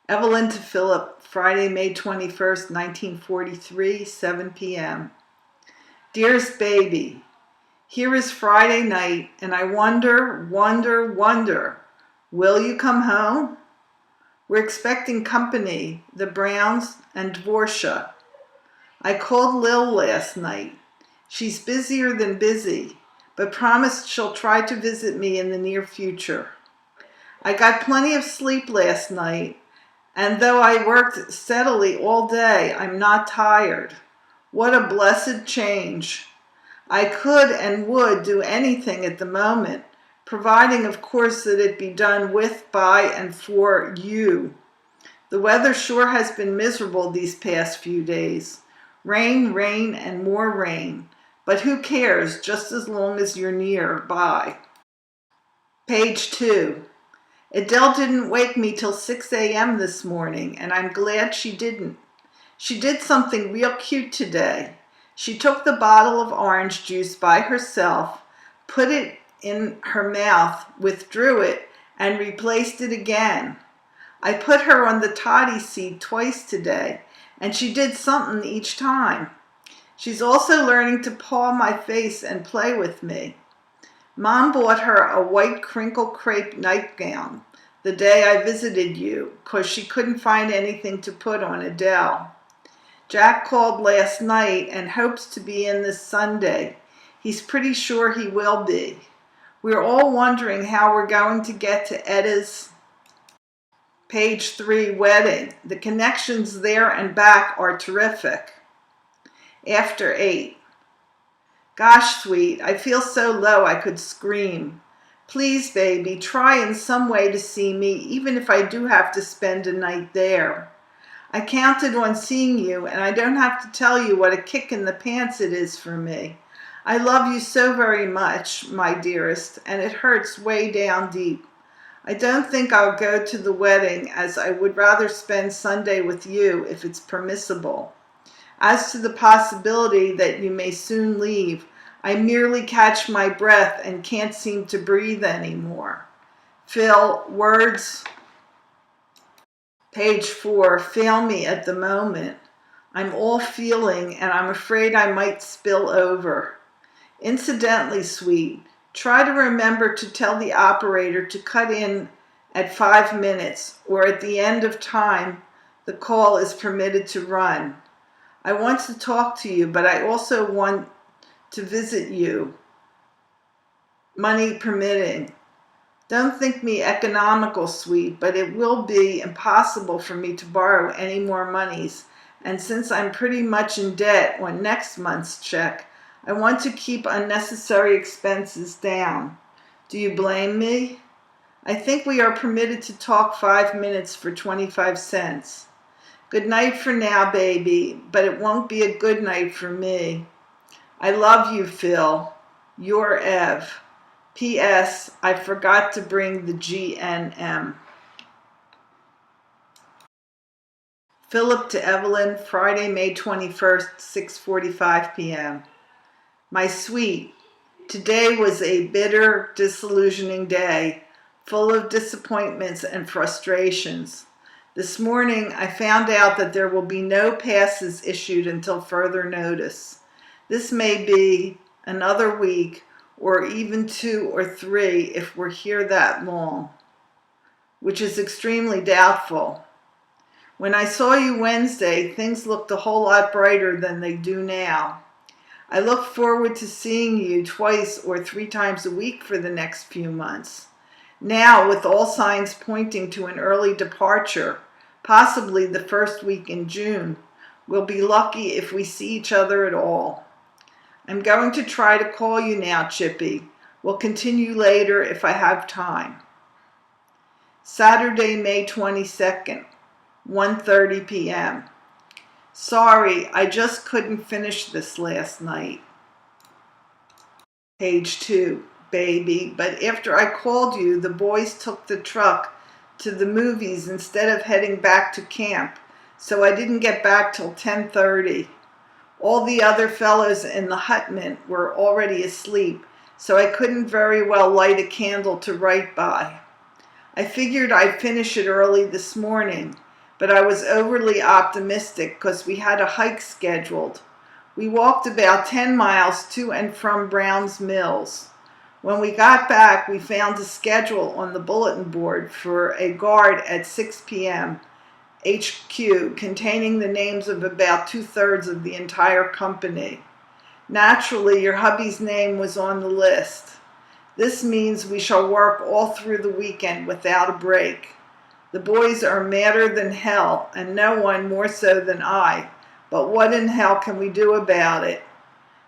Evelyn to Philip, Friday, May 21st, 1943, 7 p.m. Dearest baby, here is Friday night, and I wonder, will you come home? We're expecting company, the Browns and Dvorsha. I called Lil last night. She's busier than busy, but promised she'll try to visit me in the near future. I got plenty of sleep last night, and though I worked steadily all day, I'm not tired. What a blessed change. I could and would do anything at the moment, providing, of course, that it be done with, by, and for you. The weather sure has been miserable these past few days. Rain, rain, and more rain. But who cares, just as long as you're nearby. Page 2. Adele didn't wake me till 6 a.m. this morning, and I'm glad she didn't. She did something real cute today. She took the bottle of orange juice by herself, put it in her mouth, withdrew it, and replaced it again. I put her on the toddy seat twice today, and she did something each time. She's also learning to paw my face and play with me. Mom bought her a white crinkle crepe nightgown the day I visited you, 'cause she couldn't find anything to put on Adele. Jack called last night and hopes to be in this Sunday. He's pretty sure he will be. We're all wondering how we're going to get to Etta's Page 3 wedding. The connections there and back are terrific. After 8. Gosh, sweet, I feel so low I could scream. Please, baby, try in some way to see me, even if I do have to spend a night there. I counted on seeing you, and I don't have to tell you what a kick in the pants it is for me. I love you so very much, my dearest, and it hurts way down deep. I don't think I'll go to the wedding, as I would rather spend Sunday with you if it's permissible. As to the possibility that you may soon leave, I merely catch my breath and can't seem to breathe anymore. Phil, words, Page 4, fail me at the moment. I'm all feeling, and I'm afraid I might spill over. Incidentally, sweet, try to remember to tell the operator to cut in at 5 minutes, or at the end of time the call is permitted to run. I want to talk to you, but I also want to visit you, money permitting. Don't think me economical, sweet, but it will be impossible for me to borrow any more monies, and since I'm pretty much in debt on next month's check, I want to keep unnecessary expenses down. Do you blame me? I think we are permitted to talk 5 minutes for 25 cents. Good night for now, baby, but it won't be a good night for me. I love you, Phil. Your Ev. P.S. I forgot to bring the GNM. Philip to Evelyn, Friday, May 21st, 6:45 p.m. My sweet, today was a bitter, disillusioning day, full of disappointments and frustrations. This morning, I found out that there will be no passes issued until further notice. This may be another week, or even 2 or 3 if we're here that long, which is extremely doubtful. When I saw you Wednesday, things looked a whole lot brighter than they do now. I look forward to seeing you 2 or 3 times a week for the next few months. Now, with all signs pointing to an early departure, possibly the first week in June, we'll be lucky if we see each other at all. I'm going to try to call you now, Chippy. We'll continue later if I have time. Saturday, May 22nd, 1:30 p.m. Sorry, I just couldn't finish this last night. Page 2, baby, but after I called you, the boys took the truck to the movies instead of heading back to camp, so I didn't get back till 10:30. All the other fellows in the hutment were already asleep, so I couldn't very well light a candle to write by. I figured I'd finish it early this morning, but I was overly optimistic because we had a hike scheduled. We walked about 10 miles to and from Brown's Mills. When we got back, we found a schedule on the bulletin board for a guard at 6 p.m. HQ containing the names of about 2/3 of the entire company. Naturally, your hubby's name was on the list. This means we shall work all through the weekend without a break. The boys are madder than hell, and no one more so than I. But what in hell can we do about it?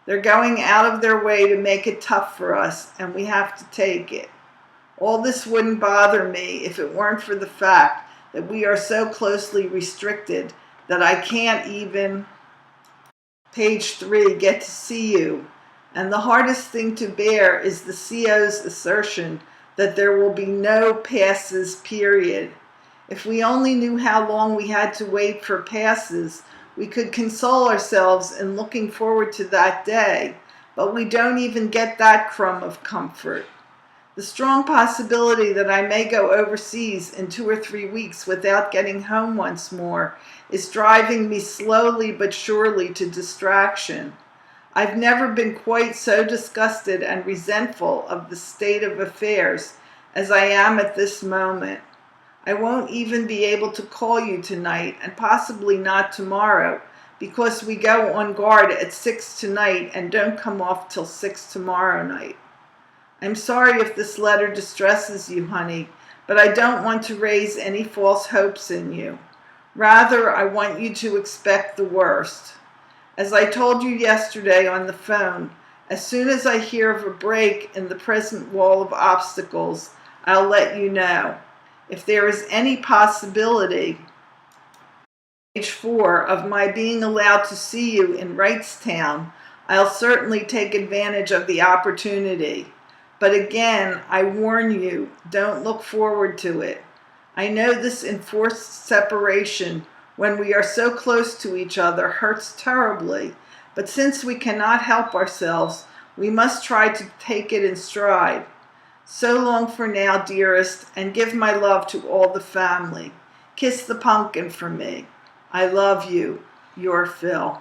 They're going out of their way to make it tough for us, and we have to take it. All this wouldn't bother me if it weren't for the fact that we are so closely restricted that I can't even, page 3, get to see you. And the hardest thing to bear is the CO's assertion that there will be no passes, period. If we only knew how long we had to wait for passes, we could console ourselves in looking forward to that day, but we don't even get that crumb of comfort. The strong possibility that I may go overseas in 2 or 3 weeks without getting home once more is driving me slowly but surely to distraction. I've never been quite so disgusted and resentful of the state of affairs as I am at this moment. I won't even be able to call you tonight, and possibly not tomorrow, because we go on guard at 6 tonight and don't come off till 6 tomorrow night. I'm sorry if this letter distresses you, honey, but I don't want to raise any false hopes in you. Rather, I want you to expect the worst. As I told you yesterday on the phone, as soon as I hear of a break in the present wall of obstacles, I'll let you know. If there is any possibility, page 4, of my being allowed to see you in Wrightstown, I'll certainly take advantage of the opportunity. But again, I warn you, don't look forward to it. I know this enforced separation, when we are so close to each other, hurts terribly, but since we cannot help ourselves, we must try to take it in stride. So long for now, dearest, and give my love to all the family. Kiss the pumpkin for me. I love you. Your Phil.